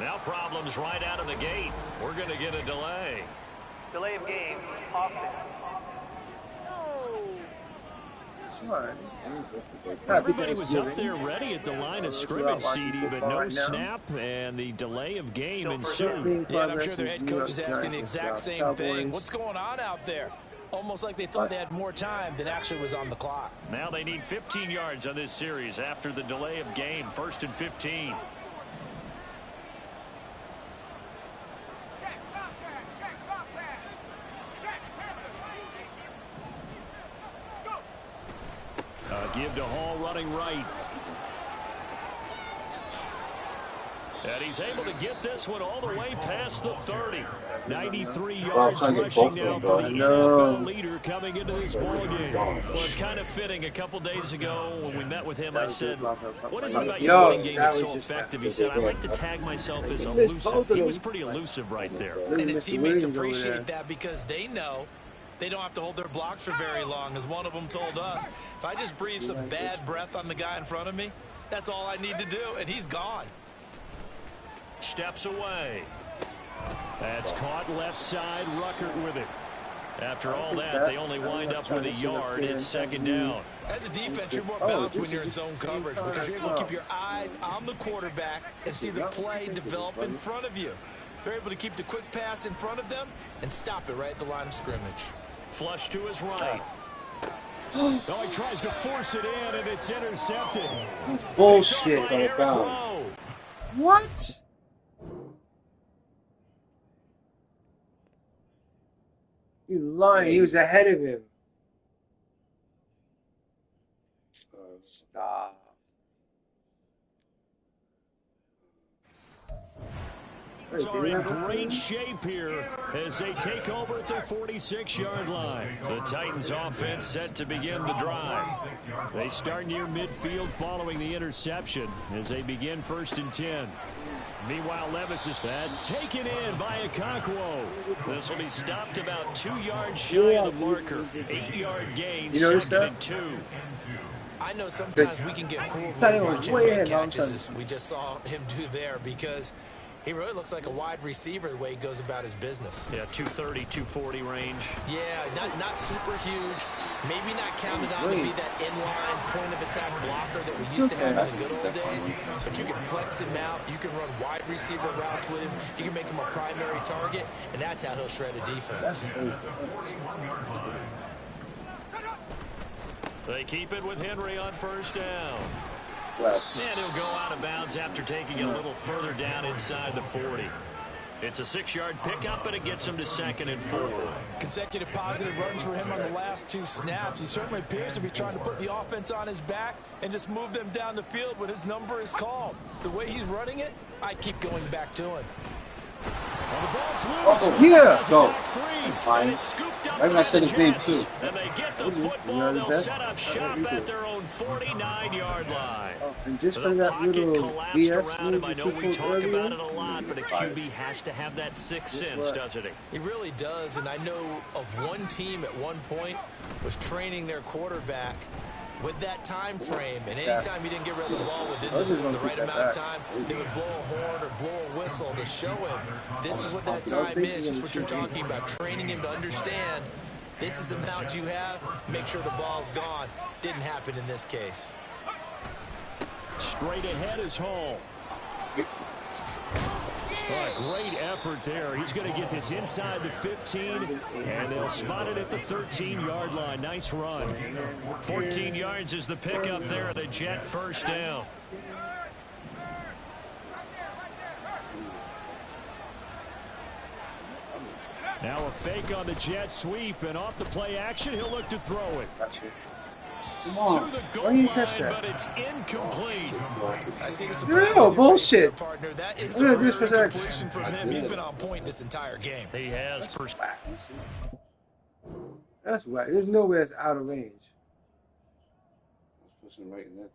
Now problems right out of the gate. We're going to get a delay. Delay of game, offense. Everybody was up there ready at the line of scrimmage, CD, but no snap, and the delay of game ensued. Yeah, and I'm sure their head coach is asking the exact same thing. What's going on out there? Almost like they thought they had more time than actually was on the clock. Now they need 15 yards on this series after the delay of game. 1st and 15. Give to Hall running right. And he's able to get this one all the way past the 30. 93 yards rushing now for the NFL leader coming into this ballgame. Well, it's kind of fitting. A couple days ago when we met with him, I said, what is it about your running game that's so effective? He said, I like to tag myself as elusive. He was pretty elusive right there. And his teammates appreciate that because they know they don't have to hold their blocks for very long. As one of them told us, if I just breathe some bad breath on the guy in front of me, that's all I need to do, and he's gone. Steps away. That's caught left side. Ruckert with it. After all that, they only wind up with a yard. It's 2nd down. As a defense, you're more balanced when you're in zone coverage because you're able to keep your eyes on the quarterback and see the play develop in front of you. They're able to keep the quick pass in front of them and stop it right at the line of scrimmage. Flush to his right. Oh, he tries to force it in, and it's intercepted. That's bullshit. What? You lying. He was ahead of him. Stop. Are in great shape here as they take over at their 46-yard line. The Titans offense set to begin the drive. They start near midfield following the interception as they begin 1st and 10. Meanwhile, Levis is that's taken in by Okonkwo. This will be stopped about 2 yards shy of the marker. 8-yard gain, 2nd and 2. I know sometimes we can get fooled when we're watching big catches as we just saw him do there because he really looks like a wide receiver the way he goes about his business. Yeah, 230, 240 range. Yeah, not super huge. Maybe not counted on to be that inline point-of-attack blocker that we used to have in the good old days. But you can flex him out. You can run wide receiver routes with him. You can make him a primary target, and that's how he'll shred a defense. They keep it with Henry on 1st down. And he'll go out of bounds after taking it a little further down inside the 40. It's a 6-yard pickup, and it gets him to 2nd and 4. Consecutive positive runs for him on the last 2 snaps. He certainly appears to be trying to put the offense on his back and just move them down the field when his number is called. The way he's running it, I keep going back to him. Oh, yeah, go. Fine. I'm not setting game 2. And they get the football. They'll set up shop at their own 49-yard line. And just for that little BS move I know we talk about it a lot, but a QB has to have that 6th sense, doesn't he? He really does, and I know of one team at one point was training their quarterback with that time frame, and anytime he didn't get rid of the ball within the right amount of time, they would blow a horn or blow a whistle to show him this is what that time is, just what you're talking about, training him to understand this is the amount you have, make sure the ball's gone. Didn't happen in this case. Straight ahead is Hall. Great effort there. He's going to get this inside the 15, and they'll spot it at the 13-yard line. Nice run. 14 yards is the pickup there. The Jet 1st down. Now a fake on the jet sweep, and off the play action, he'll look to throw it. Come on. To the goal Why you line, catch that? but it's incomplete. I see the No, bullshit. Partner. That is I'm a gonna do this rare for completion from him. He's been on point this entire game. He has. That's whack. There's no way it's out of range. Right in that.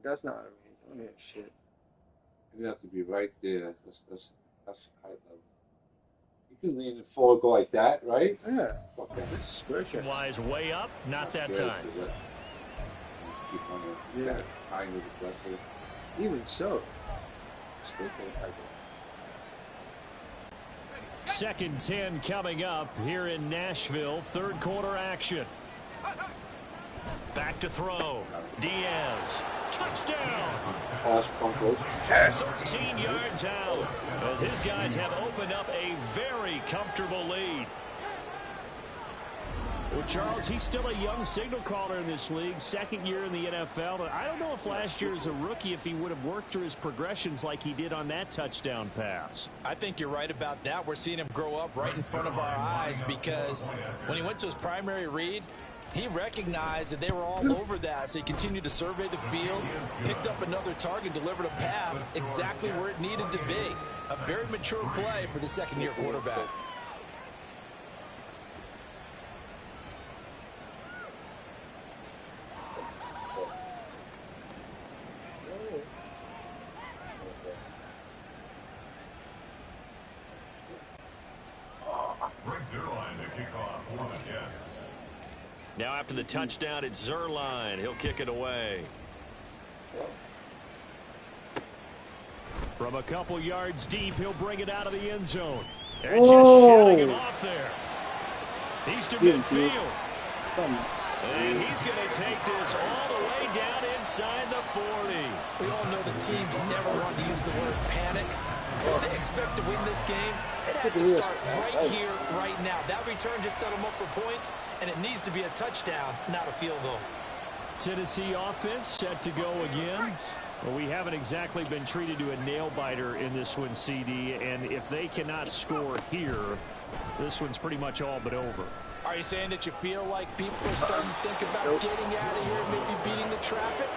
That's not out of range. I don't hear shit. You have to be right there. That's high level. You can lean it forward, go like that, right? Yeah. Okay. That's square shot. Wise way up, not that time. keep on it. Yeah. Kind of aggressive. Even so. Still can't fight it. Second 10 coming up here in Nashville. Third quarter action. Back to throw. Diaz. Touchdown. 13 yards out as his guys have opened up a very comfortable lead. Well, Charles, he's still a young signal caller in this league, second year in the NFL. And I don't know if last year as a rookie, if he would have worked through his progressions like he did on that touchdown pass. I think you're right about that. We're seeing him grow up right in front of our eyes because when he went to his primary read, he recognized that they were all over that, so he continued to survey the field, picked up another target, delivered a pass exactly where it needed to be. A very mature play for the second-year quarterback. Now after the touchdown, it's Zerline. He'll kick it away. From a couple yards deep, he'll bring it out of the end zone. And just shutting him off there. He's to midfield. And he's going to take this all the way down inside the 40. We all know the teams never want to use the word panic. If they expect to win this game, it has to start right here, right now. That return just set them up for points, and it needs to be a touchdown, not a field goal. Tennessee offense set to go again. Well, we haven't exactly been treated to a nail-biter in this one, CD, and if they cannot score here, this one's pretty much all but over. Are you saying that you feel like people are starting to think about getting out of here, maybe beating the traffic?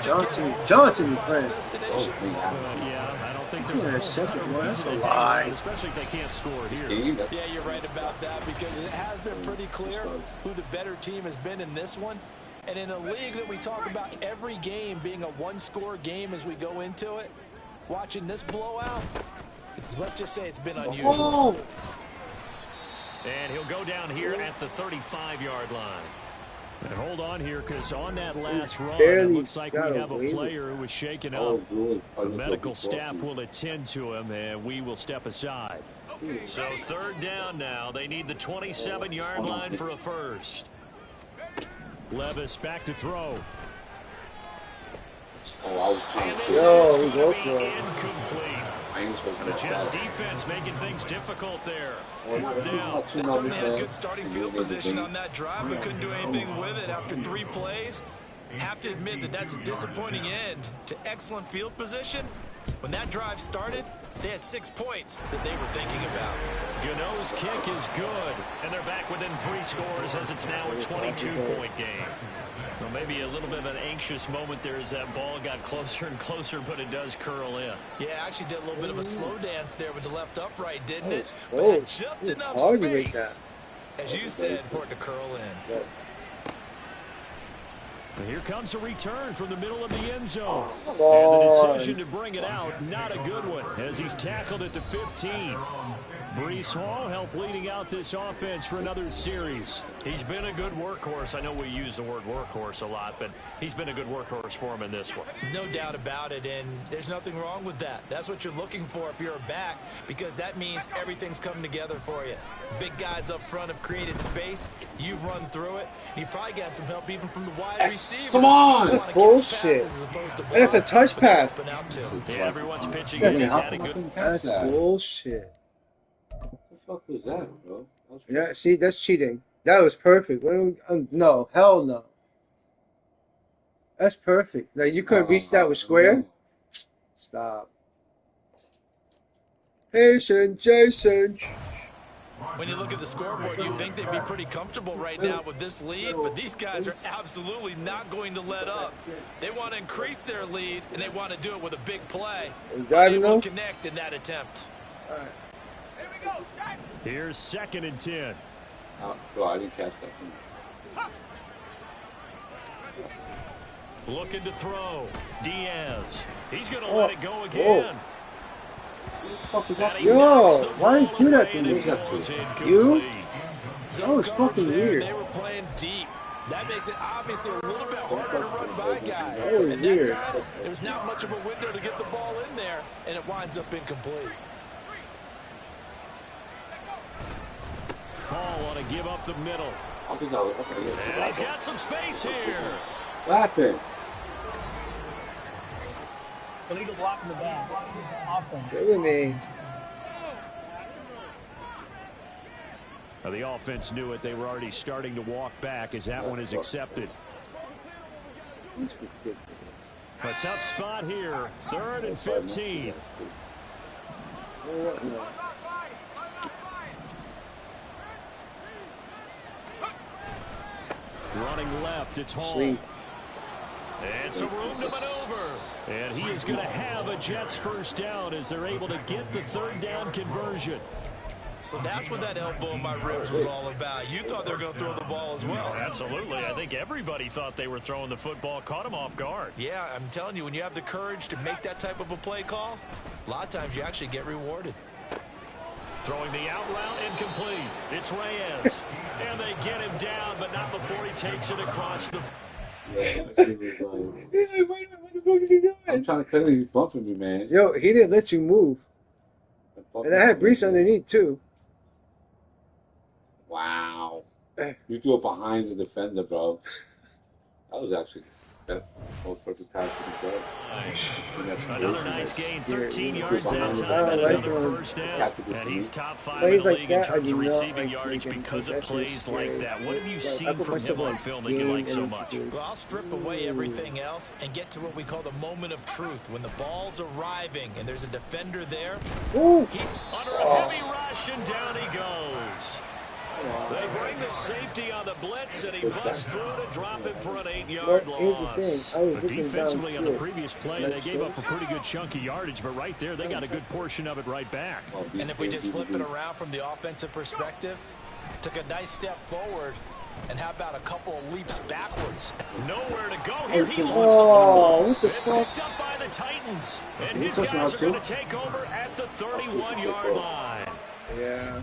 Johnson is playing. Yeah, I don't think there's a second one. That's a lie. Especially if they can't score here. Yeah, you're right about that because it has been pretty clear who the better team has been in this one. And in a league that we talk about every game being a one-score game as we go into it, watching this blowout, let's just say it's been unusual. And he'll go down here at the 35-yard line. And hold on here, because on that last run, it looks like we have a player who was shaken up. The medical staff will attend to him, and we will step aside. So third down now. They need the 27-yard line for a first. Levis back to throw. Oh, and this is going to be incomplete. The Jets defense making things difficult there. Fourth down. They certainly had good starting field position on that drive, but couldn't do anything with it after 3 plays. Have to admit that that's a disappointing end to excellent field position. When that drive started, they had 6 points that they were thinking about. Gano's kick is good, and they're back within 3 scores as it's now a 22-point game. Well, maybe a little bit of an anxious moment there as that ball got closer and closer, but it does curl in. Yeah, actually did a little bit of a slow dance there with the left upright, didn't it? But had just enough space, as you said, for it to curl in. And here comes a return from the middle of the end zone. And the decision to bring it out, not a good one, as he's tackled it to 15. Breece Hall helped leading out this offense for another series. He's been a good workhorse. I know we use the word workhorse a lot, but he's been a good workhorse for him in this one. No doubt about it, and there's nothing wrong with that. That's what you're looking for if you're a back, because that means everything's coming together for you. Big guys up front have created space. You've run through it. You've probably got some help even from the wide receivers. Come on! That's bullshit. That's a touch pass. Yeah, everyone's pitching. He's had a good. That's bullshit. What the fuck was that, bro? Yeah, see, that's cheating. That was perfect. No, hell no. That's perfect. Now, you could have reached that with square. Stop. Jason. When you look at the scoreboard, you'd think they'd be pretty comfortable right now with this lead, but these guys are absolutely not going to let up. They want to increase their lead, and they want to do it with a big play. They will connect in that attempt. All right. Here's 2nd and 10. Bro, I didn't catch that. Looking to throw. Diaz. He's going to let it go again. Yo, why did you do that to me? You? That was fucking weird. They were playing deep. That makes it obviously a little bit harder to run by guys. That was And weird. that time, there was not much of a window to get the ball in there, and it winds up incomplete. Paul want to give up the middle. I think I'll And he's got some space here. Laughing. Illegal block in the back. Offense. Look at me. Now, the offense knew it. They were already starting to walk back as that one is accepted. A tough spot here. 3rd and 15. Running left, it's Hall. And some room to maneuver. And he is going to have a Jets first down as they're able to get the 3rd down conversion. So that's what that elbow in my ribs was all about. You thought they were going to throw the ball as well. Absolutely. I think everybody thought they were throwing the football, caught him off guard. Yeah, I'm telling you, when you have the courage to make that type of a play call, a lot of times you actually get rewarded. Throwing the out route incomplete. It's Reyes. And they get him down, but not before he takes it across the... He's like, wait, what the fuck is he doing? I'm trying to cut him. He's bumping me, man. Yo, he didn't let you move. And I had Brees underneath, too. Wow. You threw it behind the defender, bro. That was actually that most perfect pass to the guard. Another nice gain, 13 yards that time, and another first down. And he's top 5 in the league in terms of receiving yardage because of plays like that. What have you seen from him on film that you like so much? Well, I'll strip away everything else and get to what we call the moment of truth. When the ball's arriving and there's a defender there, Under a heavy rush, and down he goes. They bring the safety on the blitz, and he busts through to drop him for an 8-yard loss. But defensively on the previous play, they gave up a pretty good chunk of yardage, but right there, they got a good portion of it right back. And if we just flip it around from the offensive perspective, took a nice step forward, and how about a couple of leaps backwards? Nowhere to go here. He lost the football. It's picked up by the Titans, and his guys are going to take over at the 31-yard line. Yeah.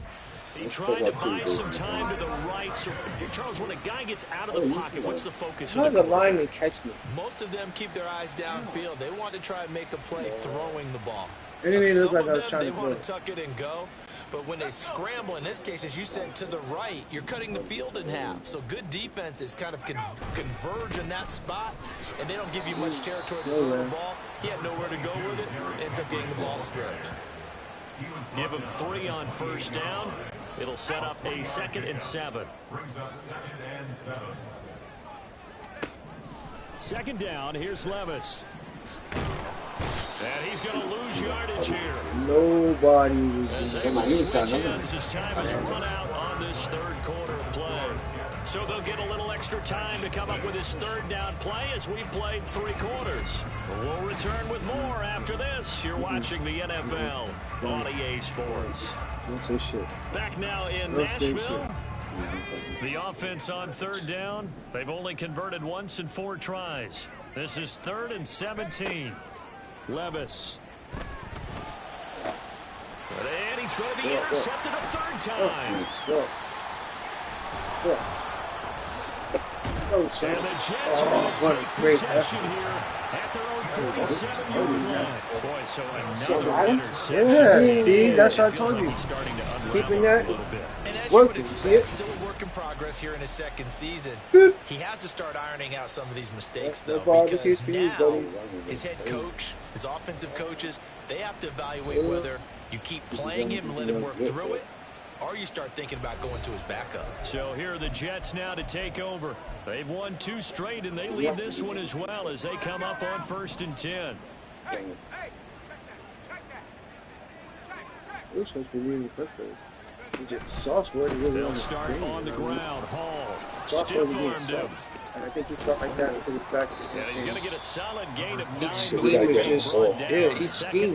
He tried to buy some time to the right. So, Charles, when a guy gets out of the pocket, what's the focus? How does the lineman catch me? Most of them keep their eyes downfield. They want to try and make a play throwing the ball. Anyway, Some looked like of I was them, trying they to want to tuck it and go. But when they scramble, in this case, as you said, to the right, you're cutting the field in half. So good defenses kind of converge in that spot, and they don't give you much territory to throw the ball. He had nowhere to go with it, ends up getting the ball stripped. Give him 3 on first down. It'll set up a 2nd and 7. Brings up 2nd and 7. 2nd down. Here's Levis. And he's going to lose yardage here. Nobody As they will switch ends as time has run out on this 3rd quarter of play. So they'll get a little extra time to come up with his 3rd down play as we played 3 quarters. We'll return with more after this. You're watching the NFL on EA Sports. Don't say shit. Back now in Nashville. The offense on 3rd down. They've only converted once in 4 tries. This is 3rd and 17. Levis. And he's going to be intercepted a 3rd time. And the Jets are going to take possession here at their own 47-yard line. Boy, so another interception. Yeah, see, that's what I told you. Keeping that working, see it? Still a work in progress here in his 2nd season. He has to start ironing out some of these mistakes, though, because now his head coach, his offensive coaches, they have to evaluate whether you keep playing him and let him work through it, or you start thinking about going to his backup. So here are the Jets now to take over. They've won 2 straight, and they lead this one as well as they come up on 1st and 10. This supposed to be really perfect. They'll start on the ground. Hall stiff-armed him. And I think he felt like that until he's back. And he's going to get a solid gain of 9. Each scheme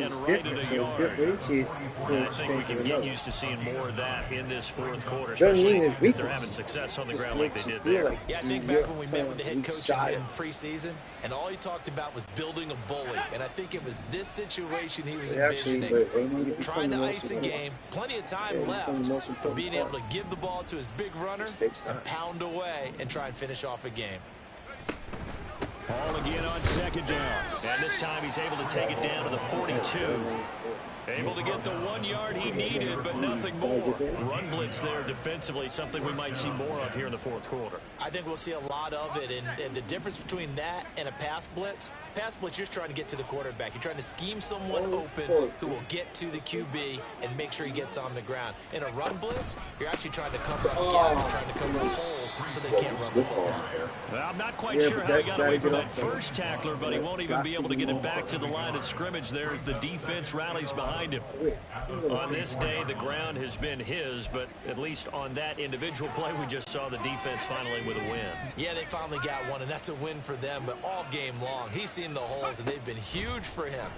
is different, so differentiates. And I think we can get used to seeing more of that in this 4th quarter, especially if they're having success on the ground like they did there. Yeah, I think back when we met with the head coach in preseason, and all he talked about was building a bully. And I think it was this situation he was envisioning. Trying to ice a game, plenty of time left, most but important being part. able to give the ball to his big runner and pound away and try and finish off a game. Ball again on second down. And this time he's able to take it down to the 42. Able to get the 1 yard he needed, but nothing more. Run blitz there defensively, something we might see more of here in the fourth quarter. I think we'll see a lot of it, and the difference between that and a pass blitz, you're just trying to get to the quarterback. You're trying to scheme someone open who will get to the QB and make sure he gets on the ground. In a run blitz, you're actually trying to cover up gaps, trying to cover up holes so they can't run the football. Well, I'm not quite sure how he got away from that first tackler, but he won't even be able to get it back to the line of scrimmage there as the defense rallies behind him. On this day, the ground has been his, but at least on that individual play, we just saw the defense finally with a win. Yeah, they finally got one, and that's a win for them, but all game long, he's seen the holes, and they've been huge for him.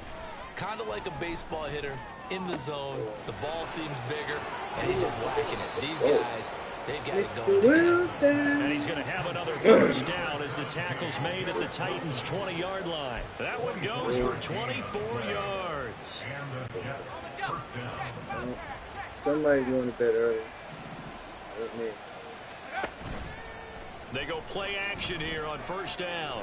Kind of like a baseball hitter in the zone. The ball seems bigger, and he's just whacking it. These guys, they've got it going. And he's going to have another first down as the tackle's made at the Titans' 20-yard line. That one goes for 24 yards. Somebody's going to bed early. They go play action here on first down.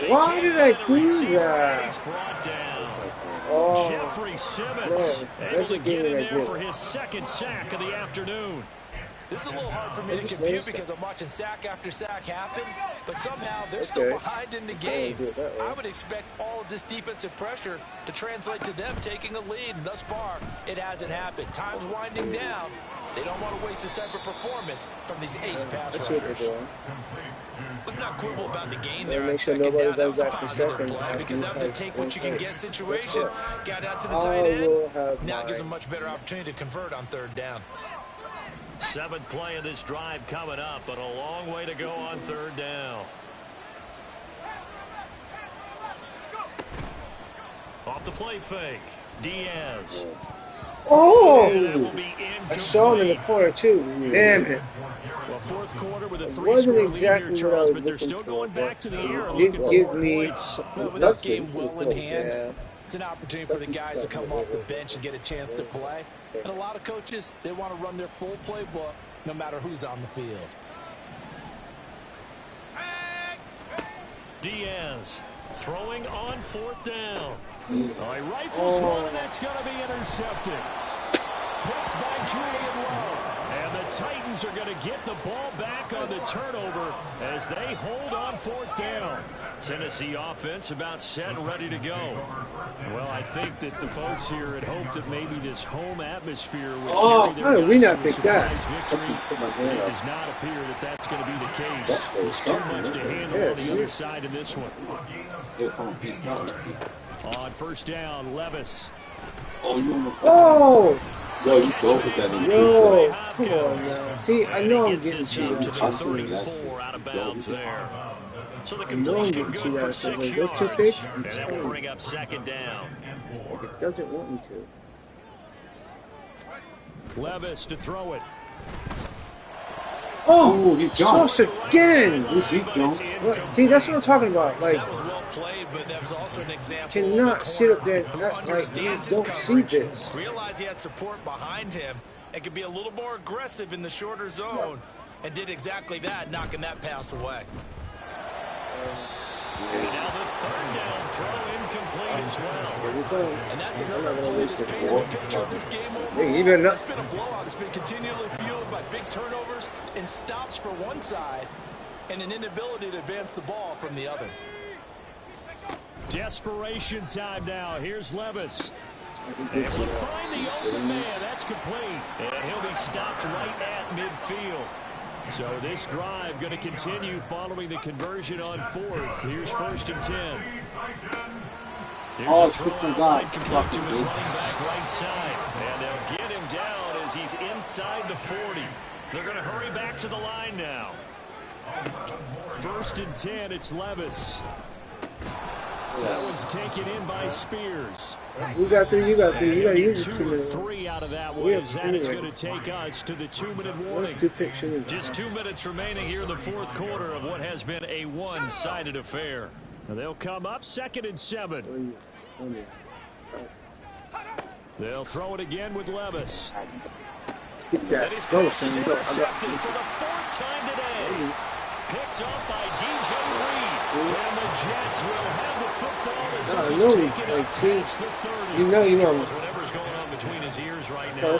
Why did I do that? He's brought down. Oh, Jeffrey Simmons able to get in there for his second sack of the afternoon. This is a little hard for me to compute because I'm watching sack after sack happen, but somehow they're still behind in the game. I would expect all of this defensive pressure to translate to them taking a lead, and thus far, it hasn't happened. Time's winding down. They don't want to waste this type of performance from these ace pass rushers. Let's not quibble about the gain there on second down. That was a positive play because that was a take-what-you-can-get situation. Got out to the tight end. Now gives them a much better opportunity to convert on third down. Seventh play of this drive coming up, but a long way to go on third down. Off the play fake, Diaz. Oh! I saw him in the corner, too. Damn it. Well, fourth quarter with a 3-score lead here, Charles, but they're still going back to the air and looking for more points. Well, with this game well in hand, it's an opportunity for the guys to come off the bench and get a chance to play. And a lot of coaches, they want to run their full playbook no matter who's on the field. Diaz throwing on fourth down. He rifles one, and that's going to be intercepted. Picked by Julian Love. And the Titans are going to get the ball back on the turnover as they hold on fourth down. Tennessee offense about set and ready to go. Well, I think that the folks here had hoped that maybe this home atmosphere would carry their guys we not to a pick that? victory. It does not appear that that's going to be the case. There's too much to handle on the other side in this one. On first down, Levis. Oh! Yo, you dope with that. Yo, come on, man. See, I know I'm getting cheated. To the 34 out of bounds there. So the completion good for 6 yards. And that will bring up second down. It doesn't want me to. Levis to throw it. Oh, he jumped again. See, that's what I'm talking about. Like, that was well played, but that was also an example. Cannot sit up there and act like you don't see this. Realized he had support behind him and could be a little more aggressive in the shorter zone, and did exactly that, knocking that pass away. And now the third down throw incomplete as well. And that's another play that's painted a picture of this game overall. It's been a blowout. It's been continually fueled by big turnovers and stops for one side and an inability to advance the ball from the other. Desperation time now. Here's Levis. Able to find the open man. That's complete. And he'll be stopped right at midfield. So this drive going to continue following the conversion on fourth. Here's first and 10. Here's a throw out complete to his running back right side. And they'll get him down as he's inside the 40. They're going to hurry back to the line now. First and 10, it's Levis. That one's taken in by Spears. You got three. You got three. You got to use it 2 or 3 out of that one. That is going to take us to the 2-minute warning. Just 2 minutes remaining here in the fourth quarter of what has been a one-sided affair. Now they'll come up second and 7. They'll throw it again with Levis. Get And that. his Go, pass is son. Go. intercepted for the 4th time today. Picked up by DJ Reed. And the Jets will have the football as this is taken up past the 30. You know. Whatever's going on between his ears right now,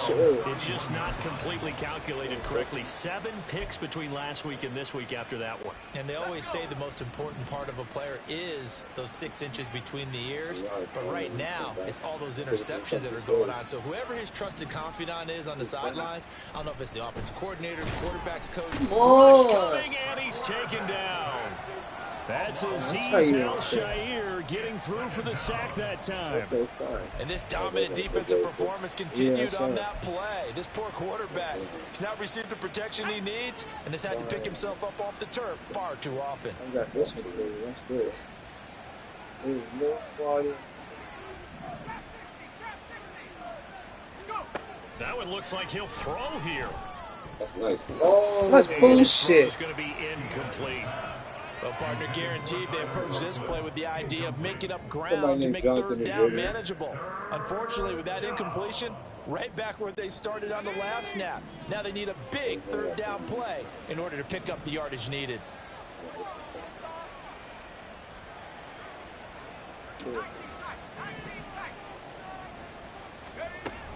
it's just not completely calculated correctly. 7 picks between last week and this week after that one. And they always say the most important part of a player is those 6 inches between the ears. But right now, it's all those interceptions that are going on. So whoever his trusted confidant is on the sidelines, I don't know if it's the offensive coordinator, the quarterback's coach. Rush coming, and he's taken down. That's Aziz Al-Shaair getting through for the sack that time. And this dominant defensive performance continued on that play. This poor quarterback, he's not received the protection he needs and has had to pick himself up off the turf far too often. I got this one for you. Watch this. There's no quality. That one looks like he'll throw here. That's nice. Oh, that's bullshit. It's going to be incomplete. Well, partner, guaranteed they approach this play with the idea of making up ground to make 3rd down manageable. Unfortunately, with that incompletion, right back where they started on the last snap. Now they need a big 3rd down play in order to pick up the yardage needed.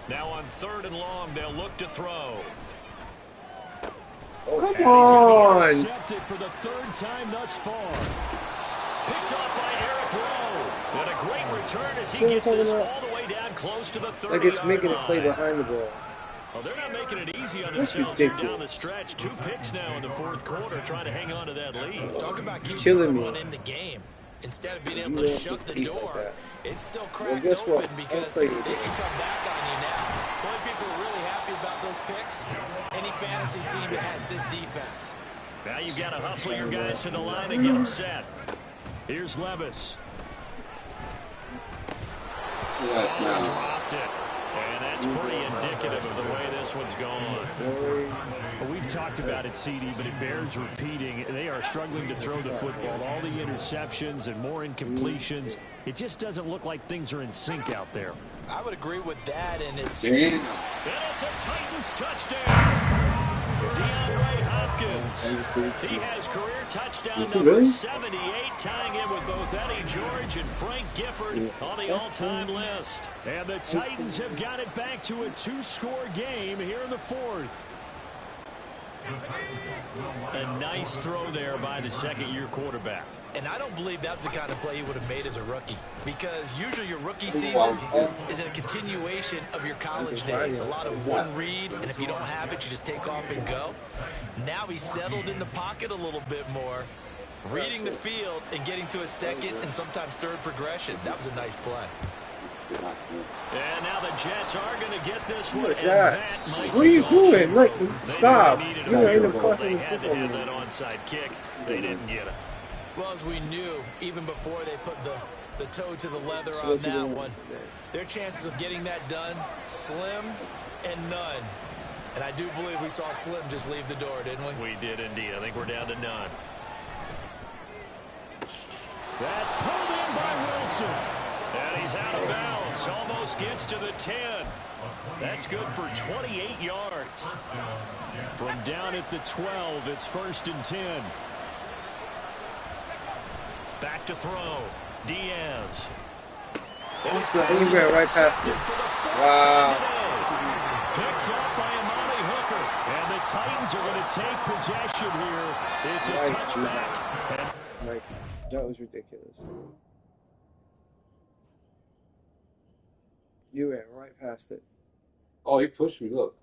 Now on 3rd and long, they'll look to throw. Come on! Intercepted for the 3rd time thus far. Picked up by Eric Rowe. And a great return as he gets this all the way down close to the 30-yard line. Like it's making a play behind the ball. Well, they're not making it easy on themselves here down the stretch. 2 picks now in the 4th quarter trying to hang on to that lead. Talk about keeping someone in the game. Instead of being able to shut the door, it's still cracked open because they can come back on you now. The only people who are really happy about those picks, any fantasy team that has this defense. Now you've got to hustle your guys to the line and get them set. Here's Levis. Dropped it. And that's pretty indicative of the way this one's gone. Well, we've talked about it, CD, but it bears repeating. They are struggling to throw the football. All the interceptions and more incompletions. It just doesn't look like things are in sync out there. I would agree with that, and it's... And it's a Titans touchdown. DeAndre Hopkins. He has career touchdown number 78, tying in with both Eddie George and Frank Gifford on the all-time list. And the Titans have got it back to a 2-score game here in the 4th. A nice throw there by the 2nd-year quarterback. And I don't believe that was the kind of play he would have made as a rookie. Because usually your rookie season is a continuation of your college days. A lot of one read, and if you don't have it, you just take off and go. Now he's settled in the pocket a little bit more, reading the field and getting to a 2nd and sometimes 3rd progression. That was a nice play. And now the Jets are going to get this one. What are you doing? Like, stop. You ain't a They had to have that onside kick. They didn't get it. Well, as we knew, even before they put the toe to the leather on that one, their chances of getting that done, slim and none. And I do believe we saw Slim just leave the door, didn't we? We did indeed. I think we're down to none. That's pulled in by Wilson. And he's out of bounds. Almost gets to the 10. That's good for 28 yards. From down at the 12, it's 1st and 10. Back to throw. Diaz. And he's right past it. Wow. Picked up by Amani Hooker. And the Titans are going to take possession here. It's a touchback. Like, that was ridiculous. You went right past it. Oh, he pushed me. Look.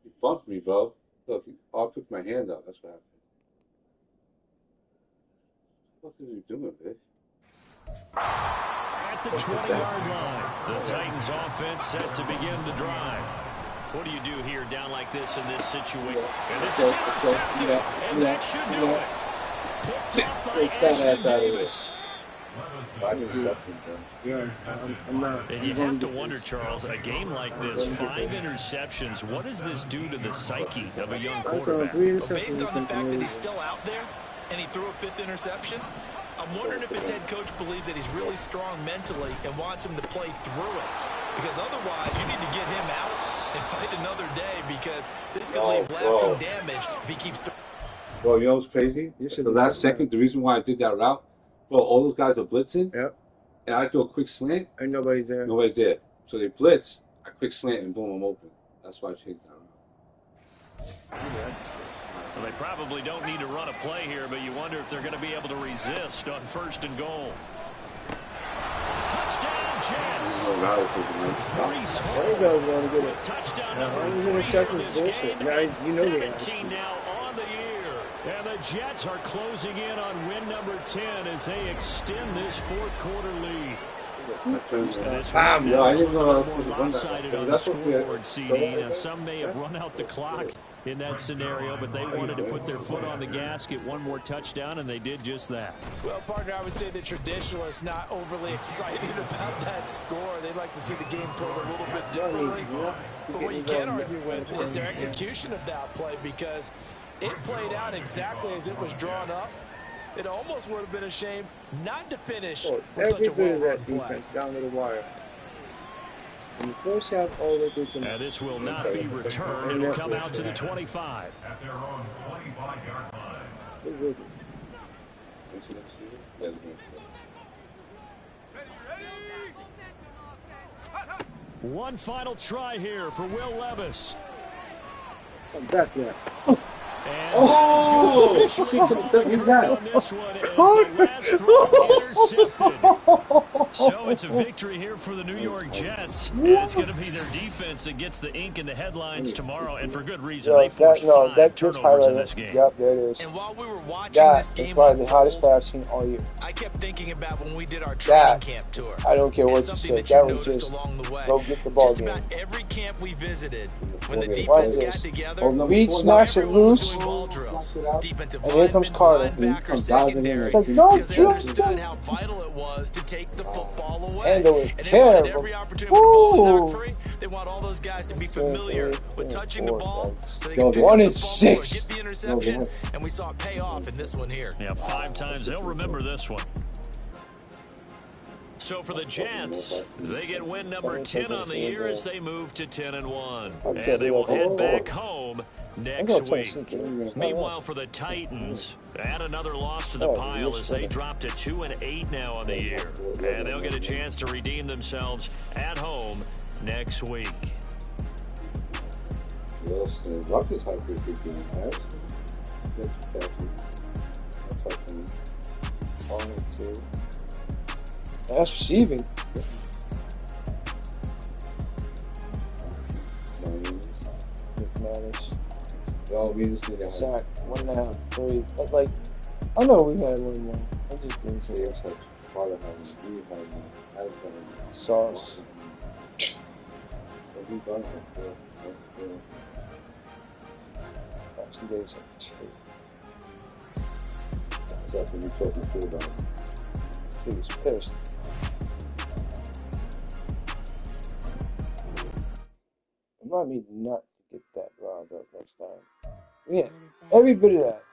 He bumped me, bro. Look, I put my hand up. That's what happened. What is he doing, bitch? At the 20-yard line, the Titans offense set to begin the drive. What do you do here down like this in this situation? And this is intercepted, and that should do it. Picked up by Ashton Davis. Yeah, I'm not. And you have to wonder, Charles, a game like this, 5 interceptions, what does this do to the psyche of a young quarterback? Well, based on the fact that he's still out there and he threw a 5th interception, I'm wondering if his head coach believes that he's really strong mentally and wants him to play through it. Because otherwise, you need to get him out and fight another day because this could leave lasting damage if he keeps throwing. Bro, you know what's crazy? The last second, the reason why I did that route, bro, all those guys are blitzing. Yep. And I do a quick slant. And nobody's there. Nobody's there. So they blitz, I quick slant, and boom, I'm open. That's why I changed that route. Well, they probably don't need to run a play here, but you wonder if they're going to be able to resist on 1st and goal. Touchdown, Jets. Touchdown number 3 in this game. And 17 now on the year. And the Jets are closing in on win number 10 as they extend this 4th quarter lead. I didn't know lopsided on the scoreboard, CD. Now, some may have run out the clock in that scenario, but they wanted to put their foot on the gas, get one more touchdown, and they did just that. Well, partner, I would say the traditionalists not overly excited about that score. They'd like to see the game played a little bit differently. But what you can't argue with is their execution of that play, because it played out exactly as it was drawn up. It almost would have been a shame not to finish with such a well-run play. Down to the wire. And the first half all the way through to this will not be returned. It'll come out to the 25. At their own 25-yard line. One final try here for Will Levis. I'm back there. And so it's a victory here for the New York Jets. And it's going to be their defense that gets the ink in the headlines tomorrow, and for good reason. They forced 5 turnovers in this game. Yep, there it is. And while we were watching this game, that's probably the hottest play I've seen all year. I kept thinking about when we did our training camp tour. I don't care what you said. That was just go get the ball game. Just about every camp we visited, when the defense got together, Reed smacks it loose. defensive And here comes Carter. linebacker, secondary, It's like, no, because they understood how vital it was to take the football away. Handle it And they wanted terrible. every opportunity when the ball was knocked free, they want all those guys to be familiar with touching the ball so they can pick up the fumble or get the interception, and we saw it pay off in this one here. Yeah, 5 times. They'll remember this one. So for the Jets, they get win number 10 on the year as they move to 10-1. And they will head back home next week. Meanwhile, for the Titans, add another loss to the pile as they drop to 2-8 now on the year. And they'll get a chance to redeem themselves at home next week. Yes, and Rutgers had a good game, right? That's receiving. McManus. Zach, 1.5, 3. But like, I know we had one more. I just didn't say it. Sauce. Jackson Davis at 2. That's what we talking to about. He was pissed. Remind me not to get that riled up next time. Yeah, every bit of that.